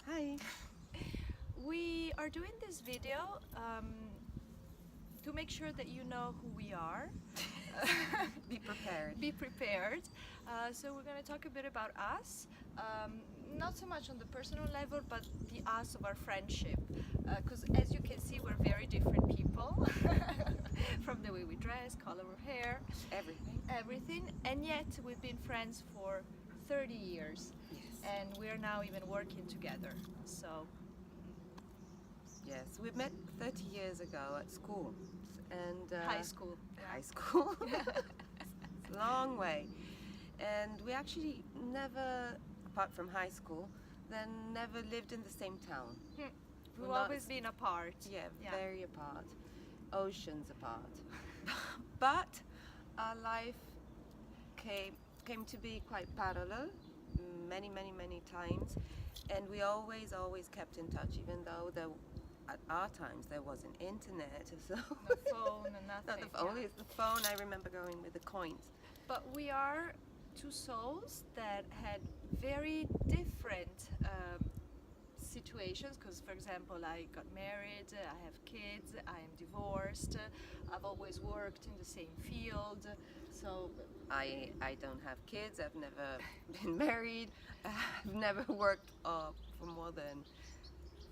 Hi. We are doing this video to make sure that you know who we are. Be prepared. Be prepared. So we're going to talk a bit about us, not so much on the personal level, but the us of our friendship. Because as you can see, we're very different people, from the way we dress, color of hair, Everything. everything. And yet we've been friends for 30 years, Yes. and we're now even working together. So Yes. We met 30 years ago at school. And high school. high school. It's a long way. And we actually never, apart from high school, then never lived in the same town. We've Well, not- always been apart. Yeah, Yeah. very apart. Oceans apart. But our life came to be quite parallel many times, and we always kept in touch, even though at our times there wasn't internet, so No phone and not nothing. only the phone. I remember going with the coins. But we are two souls that had very different situations. Because, for example, I got married, I have kids, I am divorced, I've always worked in the same field. So I don't have kids. I've never been married. I've never worked for more than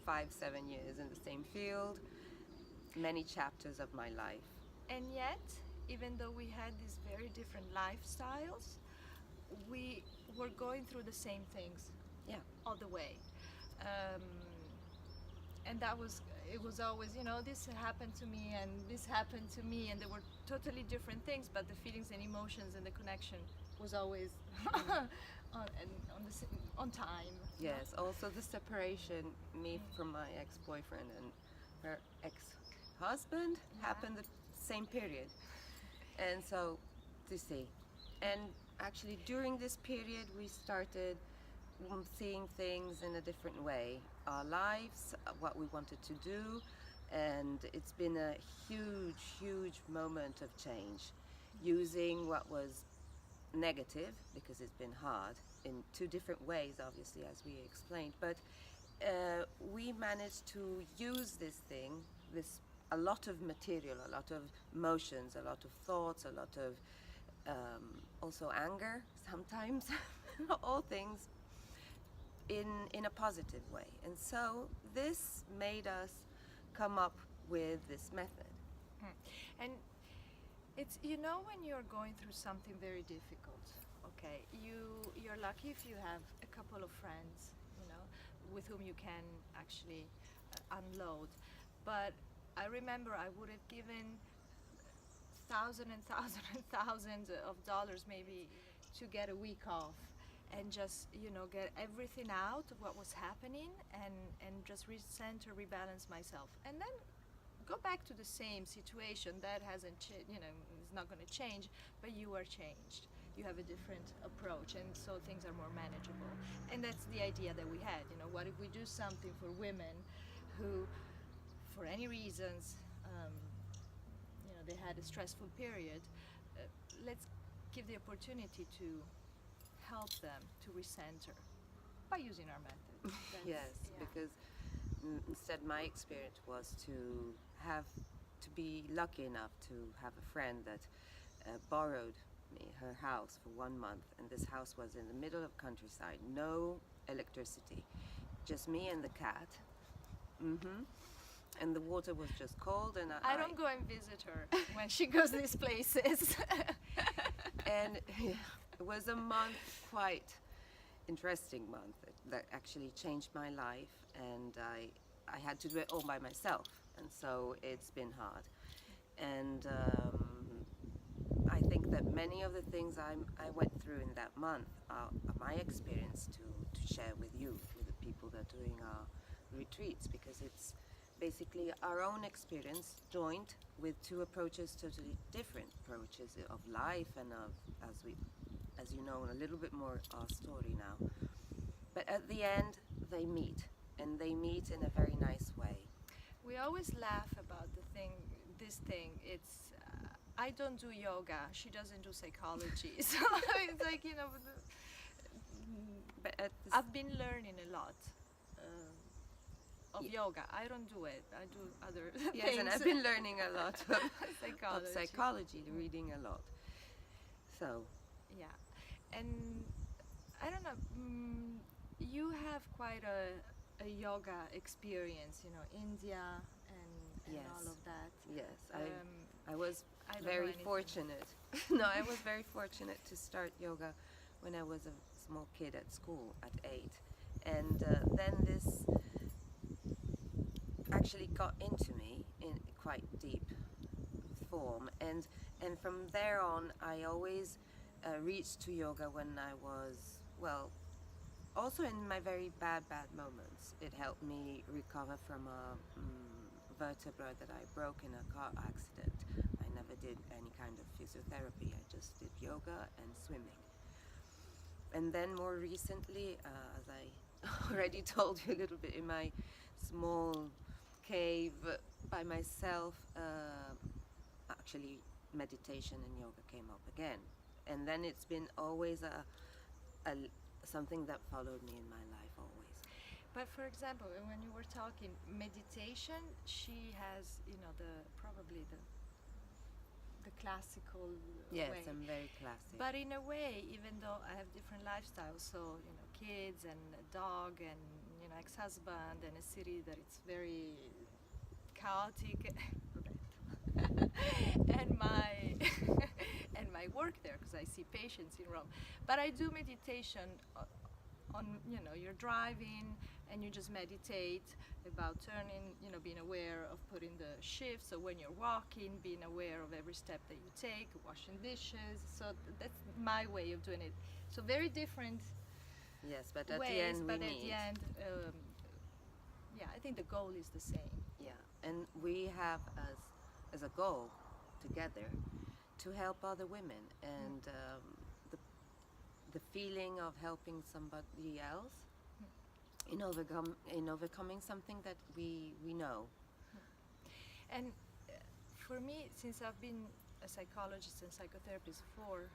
5-7 years in the same field. Many chapters of my life. And yet, even though we had these very different lifestyles, we were going through the same things Yeah. all the way. And it was always, this happened to me and this happened to me, and they were totally different things, but the feelings and emotions and the connection was always on time. Yes. Also, the separation, me from my ex-boyfriend and her ex-husband, happened the same period. And so, to see. And actually, during this period, we started seeing things in a different way. Our lives, what we wanted to do, and it's been a huge moment of change. Using what was negative, because it's been hard, in two different ways, obviously, as we explained. But we managed to use a lot of material, a lot of emotions, a lot of thoughts, a lot of also anger sometimes, all things in a positive way. And so this made us come up with this method. And it's, when you're going through something very difficult, okay, you're lucky if you have a couple of friends, with whom you can actually unload. But I remember I would have given thousands of dollars maybe to get a week off and just get everything out of what was happening, and just recenter, rebalance myself, and then go back to the same situation. That hasn't is not going to change, but you are changed. You have a different approach, and so things are more manageable. And that's the idea that we had. What if we do something for women who, for any reasons, they had a stressful period? Let's give the opportunity to help them to recenter by using our method. Yes, because instead my experience was to be lucky enough to have a friend that borrowed me her house for 1 month, and this house was in the middle of countryside, no electricity, just me and the cat. And the water was just cold, and I don't go and visit her when she goes these places. And it was a month, quite interesting month, that actually changed my life, and I had to do it all by myself, and so it's been hard. And I think that many of the things I went through in that month are my experience to share with you, with the people that are doing our retreats, because it's basically our own experience joined with two approaches, totally different approaches of life, and of, as you know, a little bit more our story now. But at the end, they meet, and they meet in a very nice way. We always laugh about this thing. It's I don't do yoga. She doesn't do psychology. So it's like, But I've been learning a lot of Ye- yoga. I don't do it. I do other Yes, things. and I've been learning a lot of Psychology. psychology, reading a lot. So, Yeah, and I don't know. You have quite a yoga experience, you know, India and Yes. all of that. yes, Um, I was I don't know very anything. fortunate. No, I was very fortunate to start yoga when I was a small kid at school at 8. And then this actually got into me in quite deep form. And from there on, I always reached to yoga when I was, well, also in my very bad moments. It helped me recover from a vertebra that I broke in a car accident. I never did any kind of physiotherapy. I just did yoga and swimming. And then more recently, as I already told you a little bit, in my small cave by myself, actually meditation and yoga came up again. And then it's been always something that followed me in my life always. But for example, when you were talking meditation, she has, you know, probably the classical Yes, way. I'm very classic. But in a way, even though I have different lifestyles, so you know, kids and a dog and you know, ex-husband and a city that it's very chaotic, and my and my work there because I see patients in Rome. But I do meditation on, you know, you're driving and you just meditate about turning, you know, being aware of putting the shift. So when you're walking, being aware of every step that you take, washing dishes. So that's my way of doing it. So very different Yes, but at ways, the end we but meet. at the end, yeah, I think the goal is the same. Yeah, and we have as a goal together to help other women, and the feeling of helping somebody else in overcoming something that we know. And for me, since I've been a psychologist and psychotherapist for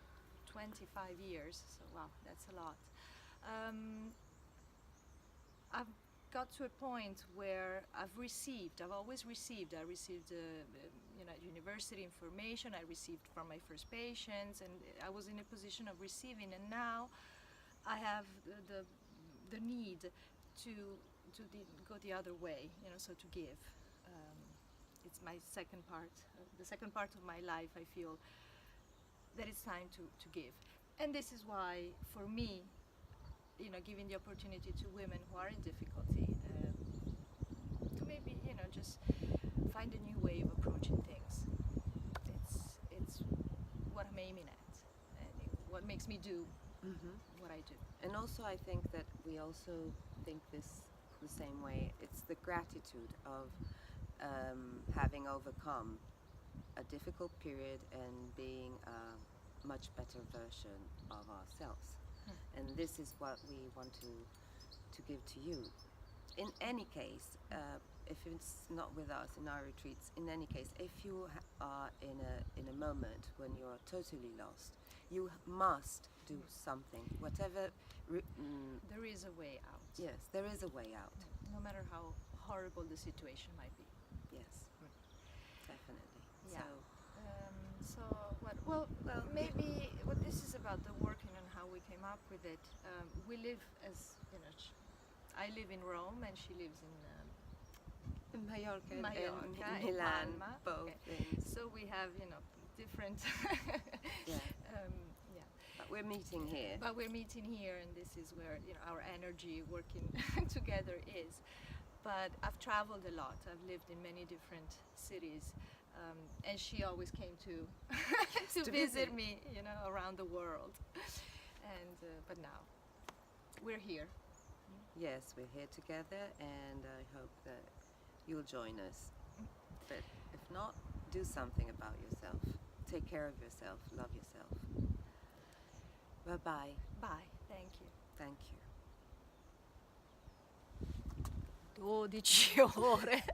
25 years, so wow, that's a lot. I've got to a point where I've always received. I received, you know, university information. I received from my first patients, and I was in a position of receiving. And now, I have the need to go the other way. You know, so to give. It's my second part. The second part of my life, I feel that it's time to give, and this is why, for me, you know, giving the opportunity to women who are in difficulty to maybe, you know, just find a new way of approaching things. It's what I'm aiming at, and what makes me do what I do. And also, I think that we also think this the same way. It's the gratitude of having overcome a difficult period and being a much better version of ourselves. And this is what we want to give to you. In any case, if it's not with us in our retreats, in any case, if you are in a moment when you're totally lost, you must do something. Whatever. There is a way out. Yes, there is a way out. No matter how horrible the situation might be. Yes, definitely. Yeah. So what? Well, maybe what this is about, the working and how we came up with it. We live, as you know, I live in Rome and she lives in Mallorca, and Mallorca, in Milan, Palma. both. Okay. So we have, you know, different. Yeah. Yeah. But we're meeting here. But we're meeting here, and this is where, you know, our energy working together is. But I've traveled a lot. I've lived in many different cities, and she always came to To visit visit. me, you know, around the world. And but now we're here. Yes, we're here together, and I hope that you'll join us. But if not, do something about yourself. Take care of yourself. Love yourself. Bye-bye. Bye. Thank you. Thank you. 12 ore.